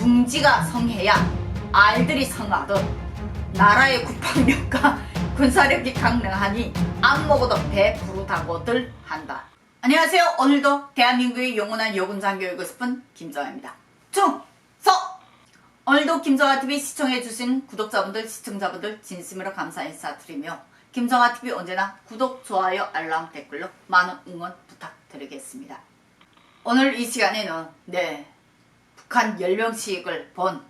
둥지가 성해야 알들이 성하듯 나라의 국방력과 군사력이 강력하니 안 먹어도 배 부르다고들 한다. 안녕하세요. 오늘도 대한민국의 영원한 여군장 교육을 습은 김정아입니다. 충성! 오늘도 김정아TV 시청해주신 구독자분들, 시청자분들 진심으로 감사 인사드리며 김정아TV 언제나 구독, 좋아요, 알람, 댓글로 많은 응원 부탁드리겠습니다. 오늘 이 시간에는 북한 열병식을 본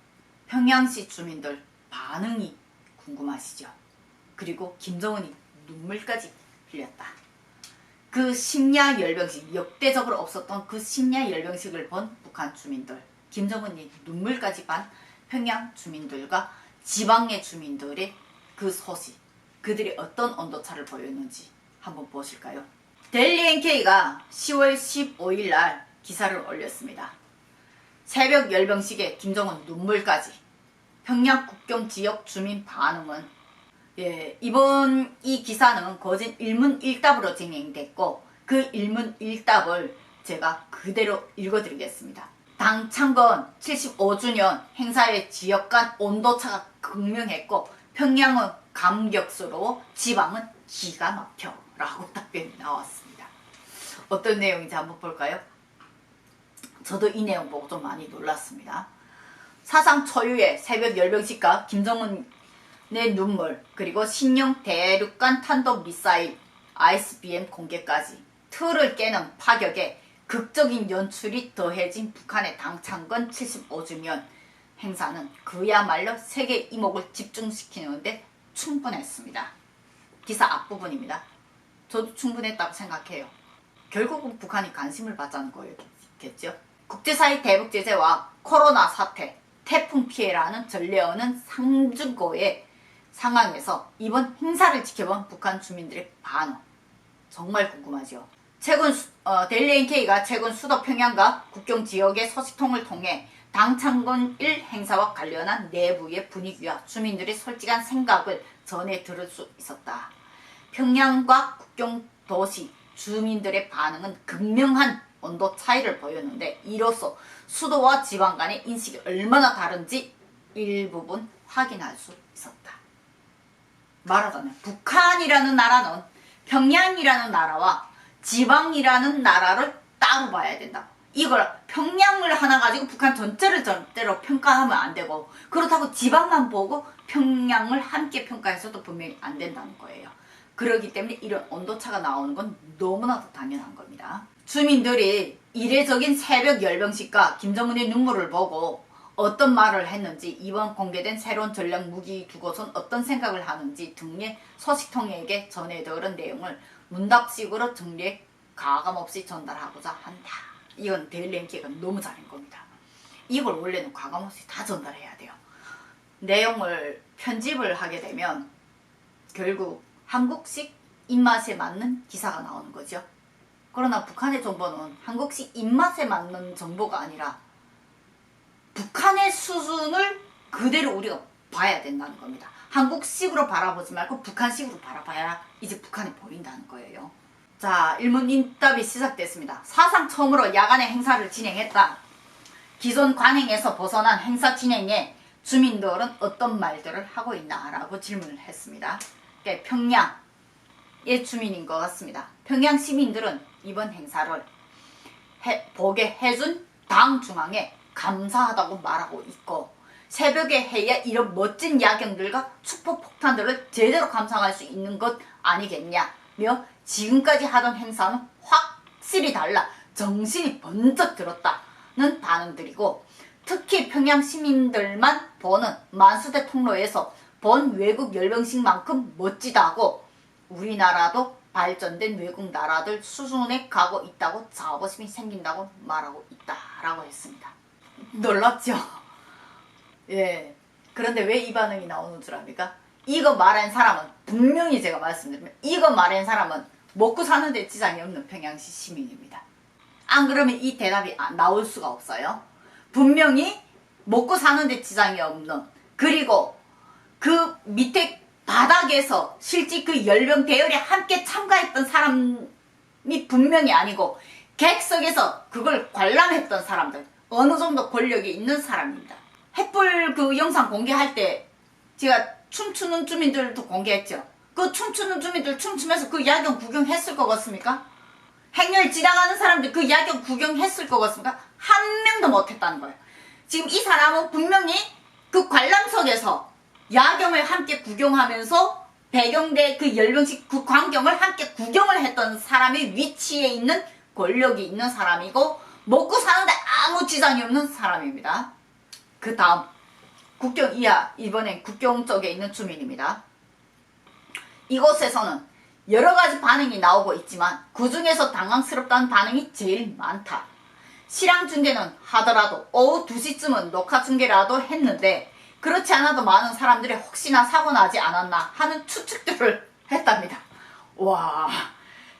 평양시 주민들 반응이 궁금하시죠? 그리고 김정은이 눈물까지 흘렸다. 그 심야 열병식, 역대적으로 없었던 그 심야 열병식을 본 북한 주민들, 김정은이 눈물까지 반 평양 주민들과 지방의 주민들의 그 소식, 그들이 어떤 온도차를 보였는지 한번 보실까요? 데일리 NK가 10월 15일 날 기사를 올렸습니다. 새벽 열병식에 김정은 눈물까지. 평양 국경 지역 주민 반응은 이번 이 기사는 거진 일문일답으로 진행됐고 그 일문일답을 제가 그대로 읽어드리겠습니다. 당 창건 75주년 행사의 지역 간 온도차가 극명했고 평양은 감격스러워 지방은 기가 막혀 라고 답변이 나왔습니다. 어떤 내용인지 한번 볼까요? 저도 이 내용 보고 좀 많이 놀랐습니다. 사상 초유의 새벽 열병식과 김정은의 눈물, 그리고 신형 대륙간 탄도 미사일 ICBM 공개까지 틀을 깨는 파격에 극적인 연출이 더해진 북한의 당 창건 75주년 행사는 그야말로 세계 이목을 집중시키는데 충분했습니다. 기사 앞부분입니다. 저도 충분했다고 생각해요. 결국은 북한이 관심을 받자는 거였겠죠. 국제사회 대북 제재와 코로나 사태, 태풍 피해라는 전례 없는 상중고의 상황에서 이번 행사를 지켜본 북한 주민들의 반응 정말 궁금하죠. 최근 데일리 NK가 최근 수도 평양과 국경 지역의 소식통을 통해 당 창건 1 행사와 관련한 내부의 분위기와 주민들의 솔직한 생각을 전해 들을 수 있었다. 평양과 국경 도시 주민들의 반응은 극명한 온도 차이를 보였는데 이로써 수도와 지방 간의 인식이 얼마나 다른지 일부분 확인할 수 있었다. 말하자면 북한이라는 나라는 평양이라는 나라와 지방이라는 나라를 따로 봐야 된다. 이걸 평양을 하나 가지고 북한 전체를 절대로 평가하면 안 되고 그렇다고 지방만 보고 평양을 함께 평가해서도 분명히 안 된다는 거예요. 그렇기 때문에 이런 온도차가 나오는 건 너무나도 당연한 겁니다. 주민들이 이례적인 새벽 열병식과 김정은의 눈물을 보고 어떤 말을 했는지, 이번 공개된 새로운 전략 무기 두고선 어떤 생각을 하는지 등의 소식통에게 전해 들은 내용을 문답식으로 정리해 가감없이 전달하고자 한다. 이건 데일리 NK가 너무 잘한 겁니다. 이걸 원래는 가감없이 다 전달해야 돼요. 내용을 편집을 하게 되면 결국 한국식 입맛에 맞는 기사가 나오는 거죠. 그러나 북한의 정보는 한국식 입맛에 맞는 정보가 아니라 북한의 수준을 그대로 우리가 봐야 된다는 겁니다. 한국식으로 바라보지 말고 북한식으로 바라봐야 이제 북한이 보인다는 거예요. 자, 일문인답이 시작됐습니다. 사상 처음으로 야간에 행사를 진행했다. 기존 관행에서 벗어난 행사 진행에 주민들은 어떤 말들을 하고 있나라고 질문을 했습니다. 평양의 주민인 것 같습니다. 평양 시민들은 이번 행사를 보게 해준 당 중앙에 감사하다고 말하고 있고 새벽에 해야 이런 멋진 야경들과 축포폭탄들을 제대로 감상할 수 있는 것 아니겠냐며 지금까지 하던 행사는 확실히 달라 정신이 번쩍 들었다는 반응들이고 특히 평양 시민들만 보는 만수대 통로에서 본 외국 열병식만큼 멋지다고 우리나라도 발전된 외국 나라들 수준에 가고 있다고 자부심이 생긴다고 말하고 있다라고 했습니다. 놀랍죠? 예. 그런데 왜 이 반응이 나오는 줄 압니까? 이거 말한 사람은 분명히 제가 말씀드리면 이거 말한 사람은 먹고 사는데 지장이 없는 평양시 시민입니다. 안 그러면 이 대답이 나올 수가 없어요. 분명히 먹고 사는데 지장이 없는, 그리고 그 밑에 바닥에서 실제 그 열병 대열에 함께 참가했던 사람이 분명히 아니고 객석에서 그걸 관람했던 사람들, 어느 정도 권력이 있는 사람입니다. 햇불 그 영상 공개할 때 제가 춤추는 주민들도 공개했죠. 그 춤추는 주민들 춤추면서 그 야경 구경했을 것 같습니까? 행렬 지나가는 사람들 그 야경 구경했을 것 같습니까? 한 명도 못했다는 거예요. 지금 이 사람은 분명히 그 관람석에서 야경을 함께 구경하면서 배경대 그 열병식 그 광경을 함께 구경을 했던 사람의 위치에 있는 권력이 있는 사람이고 먹고 사는데 아무 지장이 없는 사람입니다. 그 다음 국경 이하, 이번엔 국경 쪽에 있는 주민입니다. 이곳에서는 여러가지 반응이 나오고 있지만 그 중에서 당황스럽다는 반응이 제일 많다. 실황 중계는 하더라도 오후 2시쯤은 녹화 중계라도 했는데 그렇지 않아도 많은 사람들이 혹시나 사고 나지 않았나 하는 추측들을 했답니다. 와,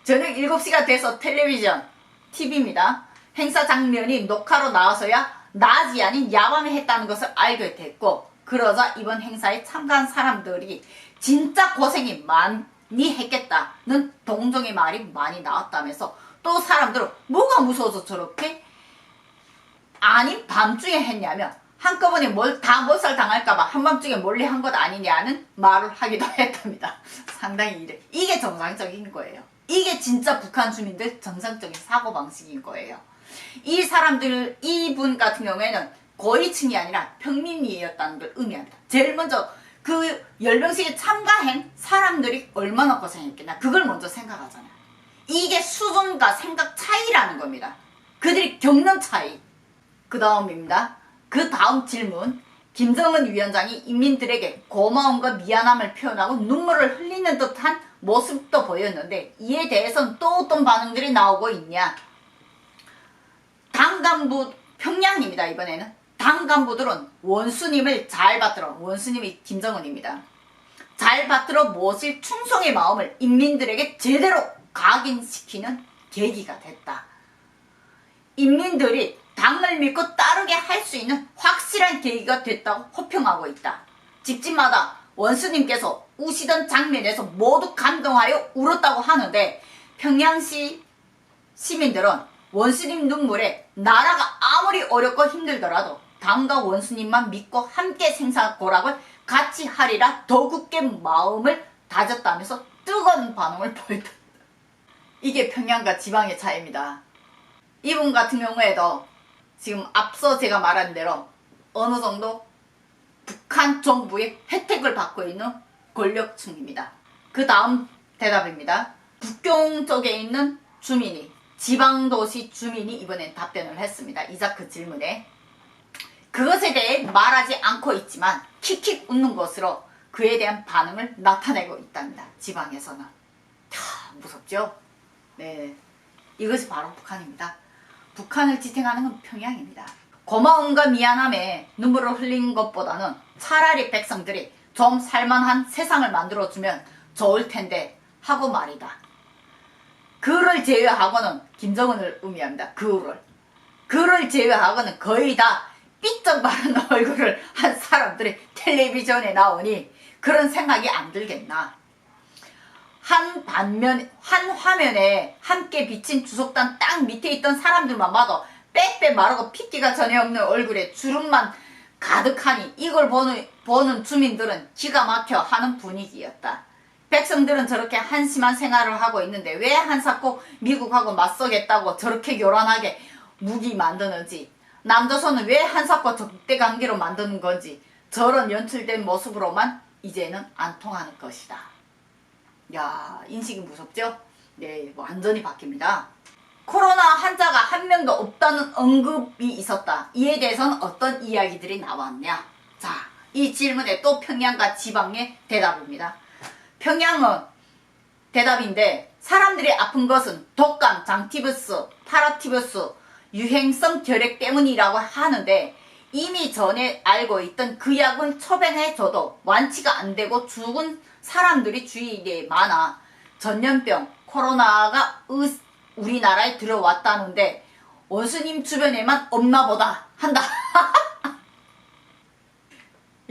저녁 7시가 돼서 텔레비전, TV입니다. 행사 장면이 녹화로 나와서야 낮이 아닌 야밤에 했다는 것을 알게 됐고 그러자 이번 행사에 참가한 사람들이 진짜 고생이 많이 했겠다는 동정의 말이 많이 나왔다면서 또 사람들은 뭐가 무서워서 저렇게 아니 밤중에 했냐며 한꺼번에 다 몰살당할까봐 한밤중에 몰래 한 것 아니냐는 말을 하기도 했답니다. 상당히 이게 정상적인 거예요. 이게 진짜 북한 주민들 정상적인 사고방식인 거예요. 이 사람들, 이분 같은 경우에는 고위층이 아니라 평민이었다는 걸 의미합니다. 제일 먼저 그 열병식에 참가한 사람들이 얼마나 고생했겠나 그걸 먼저 생각하잖아요. 이게 수준과 생각 차이라는 겁니다. 그들이 겪는 차이. 그 다음입니다. 그 다음 질문. 김정은 위원장이 인민들에게 고마움과 미안함을 표현하고 눈물을 흘리는 듯한 모습도 보였는데 이에 대해서는 또 어떤 반응들이 나오고 있냐. 당 간부, 평양입니다. 이번에는 당 간부들은 원수님을 잘 받들어, 원수님이 김정은입니다. 잘 받들어 모실 충성의 마음을 인민들에게 제대로 각인시키는 계기가 됐다. 인민들이 당을 믿고 따르게 할 수 있는 확실한 계기가 됐다고 호평하고 있다. 집집마다 원수님께서 우시던 장면에서 모두 감동하여 울었다고 하는데 평양시 시민들은 원수님 눈물에 나라가 아무리 어렵고 힘들더라도 당과 원수님만 믿고 함께 생사고락을 같이 하리라 더 굳게 마음을 다졌다면서 뜨거운 반응을 보였다. 이게 평양과 지방의 차이입니다. 이분 같은 경우에도 지금 앞서 제가 말한 대로 어느 정도 북한 정부의 혜택을 받고 있는 권력층입니다. 그 다음 대답입니다. 국경 쪽에 있는 주민이, 지방도시 주민이 이번엔 답변을 했습니다. 이자크 질문에. 그것에 대해 말하지 않고 있지만 킥킥 웃는 것으로 그에 대한 반응을 나타내고 있답니다. 지방에서는. 무섭죠? 네, 이것이 바로 북한입니다. 북한을 지탱하는 건 평양입니다. 고마움과 미안함에 눈물을 흘린 것보다는 차라리 백성들이 좀 살만한 세상을 만들어주면 좋을 텐데 하고 말이다. 그를 제외하고는 김정은을 의미합니다. 그를 제외하고는 거의 다 삐쩍 마른 얼굴을 한 사람들이 텔레비전에 나오니 그런 생각이 안 들겠나. 한 화면에 함께 비친 주석단 딱 밑에 있던 사람들만 봐도 빼빼 마르고 핏기가 전혀 없는 얼굴에 주름만 가득하니 이걸 보는 주민들은 기가 막혀 하는 분위기였다. 백성들은 저렇게 한심한 생활을 하고 있는데 왜 한사코 미국하고 맞서겠다고 저렇게 요란하게 무기 만드는지, 남조선은 왜 한사코 적대관계로 만드는 건지 저런 연출된 모습으로만 이제는 안 통하는 것이다. 야, 인식이 무섭죠? 네, 완전히 바뀝니다. 코로나 환자가 한 명도 없다는 언급이 있었다. 이에 대해서는 어떤 이야기들이 나왔냐? 자, 이 질문에 또 평양과 지방의 대답입니다. 평양은 대답인데 사람들이 아픈 것은 독감, 장티푸스, 파라티푸스, 유행성 결핵 때문이라고 하는데 이미 전에 알고 있던 그 약은 처방해줘도 완치가 안 되고 죽은 사람들이 주위에 많아 전염병, 코로나가 우리나라에 들어왔다는데 원수님 주변에만 없나 보다 한다.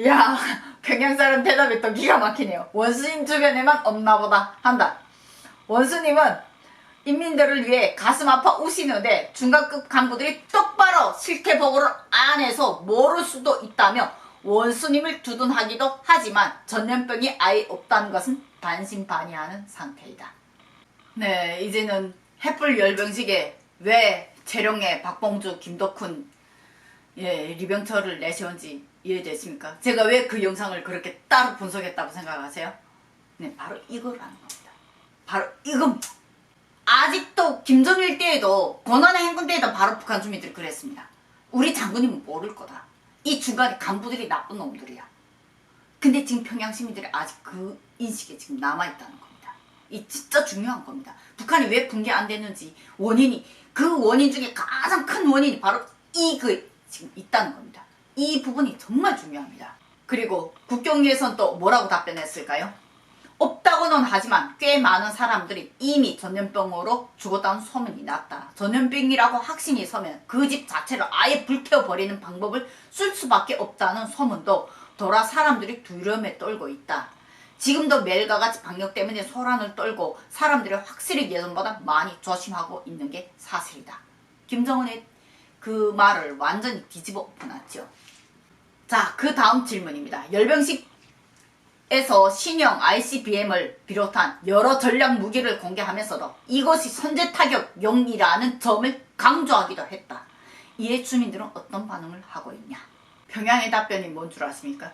야, 평양 사람 대답이 또 기가 막히네요. 원수님 주변에만 없나 보다 한다. 원수님은 인민들을 위해 가슴 아파 우시는데 중간급 간부들이 똑바로 실태 보고를 안 해서 모를 수도 있다며 원수님을 두둔하기도 하지만 전염병이 아예 없다는 것은 반신반의하는 상태이다. 네, 이제는 햇불 열병식에 왜 최룡해, 박봉주, 김덕훈, 리병철을 내세운지 이해되십니까? 제가 왜 그 영상을 그렇게 따로 분석했다고 생각하세요? 네, 바로 이거라는 겁니다. 바로 이겁니다. 아직도 김정일 때에도 권한의 행군 때에도 바로 북한 주민들이 그랬습니다. 우리 장군님은 모를 거다. 이 중간에 간부들이 나쁜 놈들이야. 근데 지금 평양 시민들이 아직 그 인식에 지금 남아있다는 겁니다. 이 진짜 중요한 겁니다. 북한이 왜 붕괴 안 됐는지 원인이, 그 원인 중에 가장 큰 원인이 바로 지금 있다는 겁니다. 이 부분이 정말 중요합니다. 그리고 국경위에선 또 뭐라고 답변했을까요? 없다고는 하지만 꽤 많은 사람들이 이미 전염병으로 죽었다는 소문이 났다. 전염병이라고 확신이 서면 그 집 자체를 아예 불태워버리는 방법을 쓸 수밖에 없다는 소문도 돌아 사람들이 두려움에 떨고 있다. 지금도 매일과 같이 방역 때문에 소란을 떨고 사람들이 확실히 예전보다 많이 조심하고 있는 게 사실이다. 김정은의 그 말을 완전히 뒤집어 엎어놨죠. 자, 그 다음 질문입니다. 열병식에서 신형 ICBM을 비롯한 여러 전략 무기를 공개하면서도 이것이 선제 타격용이라는 점을 강조하기도 했다. 이에 주민들은 어떤 반응을 하고 있냐? 평양의 답변이 뭔 줄 아십니까?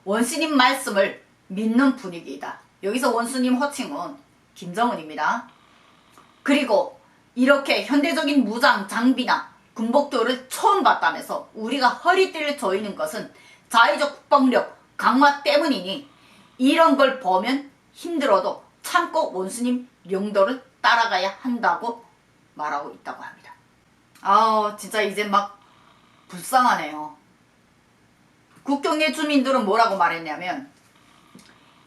원수님 말씀을 믿는 분위기이다. 여기서 원수님 호칭은 김정은입니다. 그리고 이렇게 현대적인 무장 장비나 군복도를 처음 봤다면서 우리가 허리띠를 조이는 것은 자위적 국방력 강화 때문이니 이런 걸 보면 힘들어도 참고 원수님 용도를 따라가야 한다고 말하고 있다고 합니다. 진짜 이제 막 불쌍하네요. 국경의 주민들은 뭐라고 말했냐면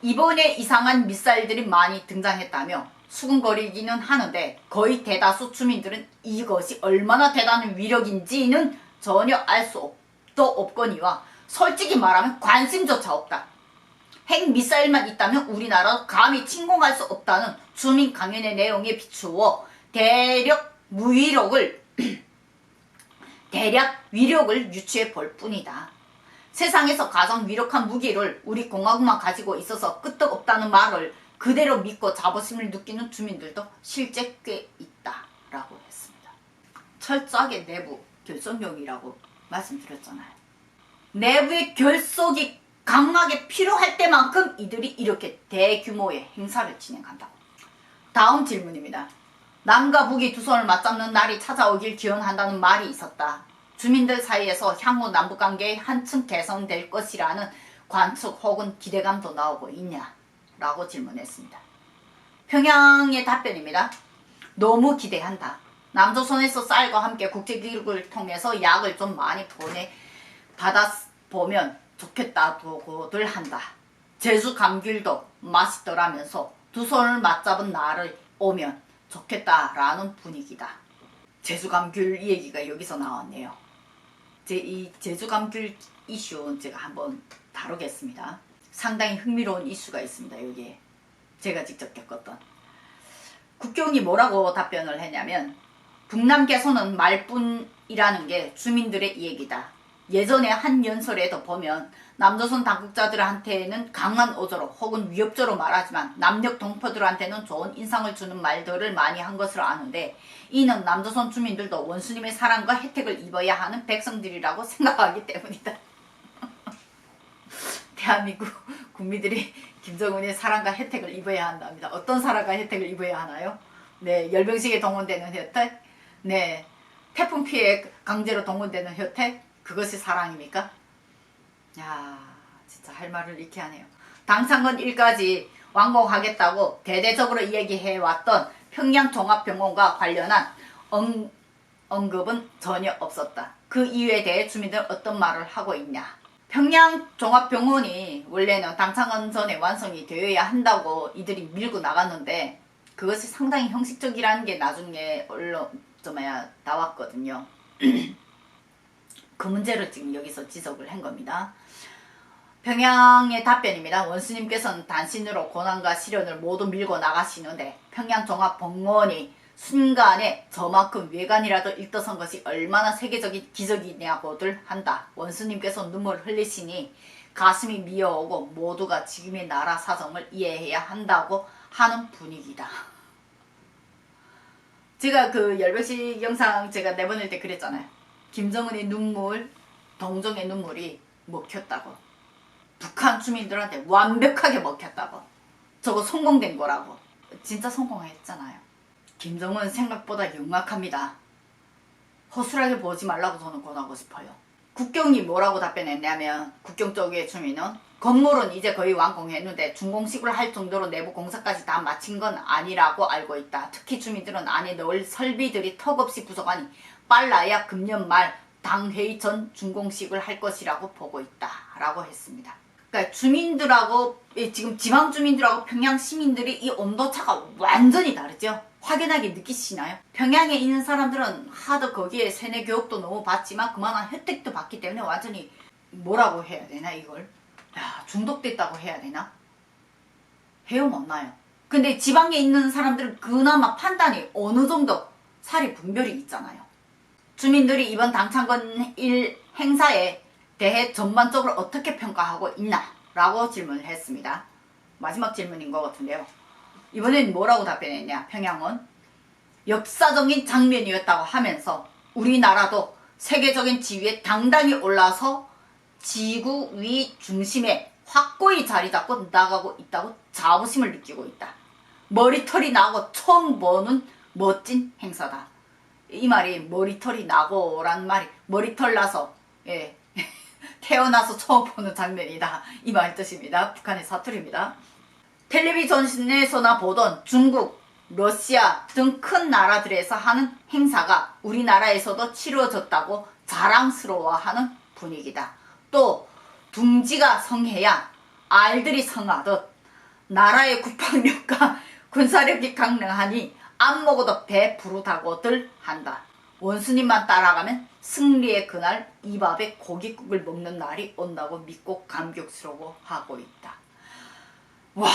이번에 이상한 미사일들이 많이 등장했다며 수군거리기는 하는데 거의 대다수 주민들은 이것이 얼마나 대단한 위력인지는 전혀 알 수 없거니와 솔직히 말하면 관심조차 없다. 핵미사일만 있다면 우리나라도 감히 침공할 수 없다는 주민 강연의 내용에 비추어 대략 위력을 유추해 볼 뿐이다. 세상에서 가장 위력한 무기를 우리 공화국만 가지고 있어서 끄떡없다는 말을 그대로 믿고 자부심을 느끼는 주민들도 실제 꽤 있다라고 했습니다. 철저하게 내부 결속용이라고 말씀드렸잖아요. 내부의 결속이 강하게 필요할 때만큼 이들이 이렇게 대규모의 행사를 진행한다고. 다음 질문입니다. 남과 북이 두 손을 맞잡는 날이 찾아오길 기원한다는 말이 있었다. 주민들 사이에서 향후 남북관계의 한층 개선될 것이라는 관측 혹은 기대감도 나오고 있냐? 라고 질문했습니다. 평양의 답변입니다. 너무 기대한다. 남조선에서 쌀과 함께 국제기록을 통해서 약을 좀 많이 받아보면 좋겠다고들 한다. 제주 감귤도 맛있더라면서 두 손을 맞잡은 날을 오면 좋겠다라는 분위기다. 제주 감귤 얘기가 여기서 나왔네요. 이 제주 감귤 이슈 제가 한번 다루겠습니다. 상당히 흥미로운 이슈가 있습니다. 여기에 제가 직접 겪었던. 국경이 뭐라고 답변을 했냐면 북남 개선은 말뿐이라는 게 주민들의 얘기다. 예전에 한 연설에도 보면 남조선 당국자들한테는 강한 어조로 혹은 위협조로 말하지만 남녘 동포들한테는 좋은 인상을 주는 말들을 많이 한 것으로 아는데 이는 남조선 주민들도 원수님의 사랑과 혜택을 입어야 하는 백성들이라고 생각하기 때문이다. 대한민국 국민들이 김정은의 사랑과 혜택을 입어야 한답니다. 어떤 사랑과 혜택을 입어야 하나요? 네, 열병식에 동원되는 혜택? 네, 태풍 피해 강제로 동원되는 혜택? 그것이 사랑입니까? 야, 진짜 할 말을 잃게 하네요. 당창건 일까지 완공하겠다고 대대적으로 이야기해왔던 평양종합병원과 관련한 언급은 전혀 없었다. 그 이유에 대해 주민들은 어떤 말을 하고 있냐? 평양종합병원이 원래는 당창건 전에 완성이 되어야 한다고 이들이 밀고 나갔는데 그것이 상당히 형식적이라는 게 나중에 언론 나왔거든요. 그 문제를 지금 여기서 지적을 한 겁니다. 평양의 답변입니다. 원수님께서는 단신으로 고난과 시련을 모두 밀고 나가시는데 평양종합병원이 순간에 저만큼 외관이라도 일떠선 것이 얼마나 세계적인 기적이냐고들 한다. 원수님께서 눈물을 흘리시니 가슴이 미어오고 모두가 지금의 나라 사정을 이해해야 한다고 하는 분위기다. 제가 그 열병식 영상 제가 내보낼 때 그랬잖아요. 김정은의 눈물, 동정의 눈물이 먹혔다고. 북한 주민들한테 완벽하게 먹혔다고. 저거 성공된 거라고. 진짜 성공했잖아요. 김정은 생각보다 영악합니다. 허술하게 보지 말라고 저는 권하고 싶어요. 국경이 뭐라고 답변했냐면 국경 쪽의 주민은 건물은 이제 거의 완공했는데 준공식을 할 정도로 내부 공사까지 다 마친 건 아니라고 알고 있다. 특히 주민들은 안에 넣을 설비들이 턱없이 부족하니 빨라야 금년 말 당회의 전 준공식을 할 것이라고 보고 있다 라고 했습니다. 그러니까 주민들하고 지금 지방 주민들하고 평양 시민들이 이 온도차가 완전히 다르죠. 확연하게 느끼시나요? 평양에 있는 사람들은 하도 거기에 세뇌 교육도 너무 받지만 그만한 혜택도 받기 때문에 완전히 뭐라고 해야 되나 이걸? 야, 중독됐다고 해야 되나? 헤어못나요. 근데 지방에 있는 사람들은 그나마 판단이 어느 정도 사리 분별이 있잖아요. 주민들이 이번 당창건 1 행사에 대해 전반적으로 어떻게 평가하고 있나? 라고 질문을 했습니다. 마지막 질문인 것 같은데요. 이번엔 뭐라고 답변했냐? 평양은 역사적인 장면이었다고 하면서 우리나라도 세계적인 지위에 당당히 올라서 지구 위 중심에 확고히 자리 잡고 나가고 있다고 자부심을 느끼고 있다. 머리털이 나고 처음 보는 멋진 행사다. 이 말이 머리털이 나고란 말이 머리털 나서 태어나서 처음 보는 장면이다. 이 말 뜻입니다. 북한의 사투리입니다. 텔레비전에서나 보던 중국, 러시아 등 큰 나라들에서 하는 행사가 우리나라에서도 치러졌다고 자랑스러워하는 분위기다. 또 둥지가 성해야 알들이 성하듯 나라의 국방력과 군사력이 강력하니 안 먹어도 배 부르다고들 한다. 원수님만 따라가면 승리의 그날 이 밥에 고깃국을 먹는 날이 온다고 믿고 감격스러워하고 있다. 와,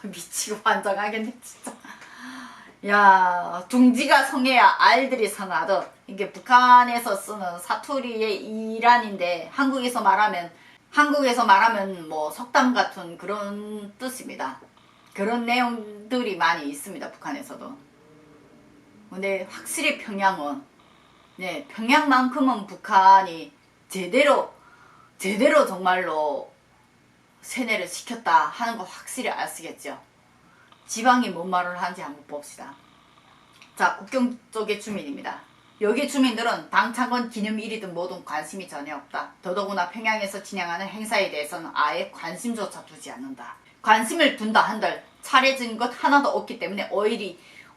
미치고 환장하겠네 진짜. 야, 둥지가 성해야 알들이 성하듯. 이게 북한에서 쓰는 사투리의 일환인데 한국에서 말하면 뭐 속담 같은 그런 뜻입니다. 그런 내용들이 많이 있습니다. 북한에서도. 근데 확실히 평양은 평양만큼은 북한이 제대로 정말로 세뇌를 시켰다 하는 거 확실히 아시겠죠. 지방이 뭔 말을 하는지 한번 봅시다. 자, 국경 쪽의 주민입니다. 여기 주민들은 당창건 기념일이든 뭐든 관심이 전혀 없다. 더더구나 평양에서 진행하는 행사에 대해서는 아예 관심조차 두지 않는다. 관심을 둔다 한들 차려진 것 하나도 없기 때문에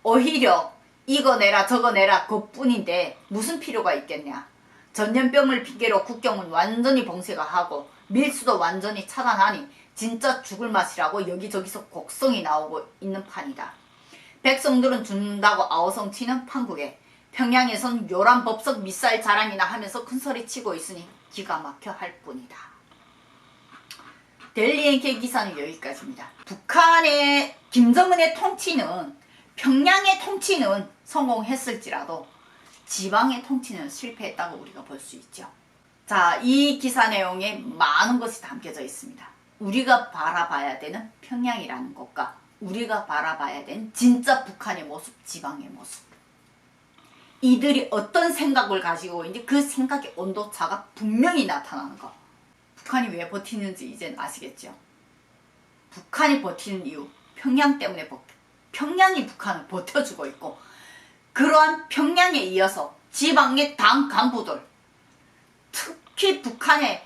오히려 이거 내라 저거 내라 그뿐인데 무슨 필요가 있겠냐. 전염병을 핑계로 국경은 완전히 봉쇄가 하고 밀수도 완전히 차단하니 진짜 죽을 맛이라고 여기저기서 곡성이 나오고 있는 판이다. 백성들은 준다고 아우성치는 판국에 평양에선 요란 법석 미사일 자랑이나 하면서 큰소리 치고 있으니 기가 막혀 할 뿐이다. 델리엔케 기사는 여기까지입니다. 북한의 김정은의 통치는 평양의 통치는 성공했을지라도 지방의 통치는 실패했다고 우리가 볼 수 있죠. 자, 이 기사 내용에 많은 것이 담겨져 있습니다. 우리가 바라봐야 되는 평양이라는 것과 우리가 바라봐야 되는 진짜 북한의 모습, 지방의 모습. 이들이 어떤 생각을 가지고 있는지 그 생각의 온도차가 분명히 나타나는 것. 북한이 왜 버티는지 이젠 아시겠죠? 북한이 버티는 이유, 평양 때문에 평양이 북한을 버텨주고 있고 그러한 평양에 이어서 지방의 당 간부들, 특히 북한의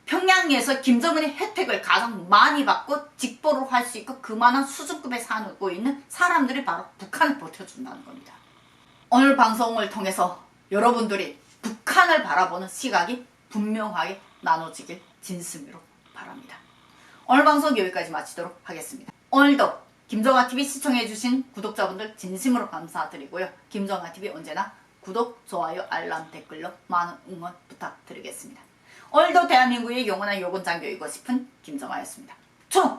평양에서 김정은의 혜택을 가장 많이 받고 직보를 할 수 있고 그만한 수준급에 살고 있는 사람들이 바로 북한을 버텨준다는 겁니다. 오늘 방송을 통해서 여러분들이 북한을 바라보는 시각이 분명하게 나눠지길 진심으로 바랍니다. 오늘 방송 여기까지 마치도록 하겠습니다. 오늘도 김정아TV 시청해주신 구독자분들 진심으로 감사드리고요. 김정아TV 언제나 구독, 좋아요, 알람, 댓글로 많은 응원 부탁드리겠습니다. 오늘도 대한민국의 영원한 요건 장교이고 싶은 김정아였습니다. 총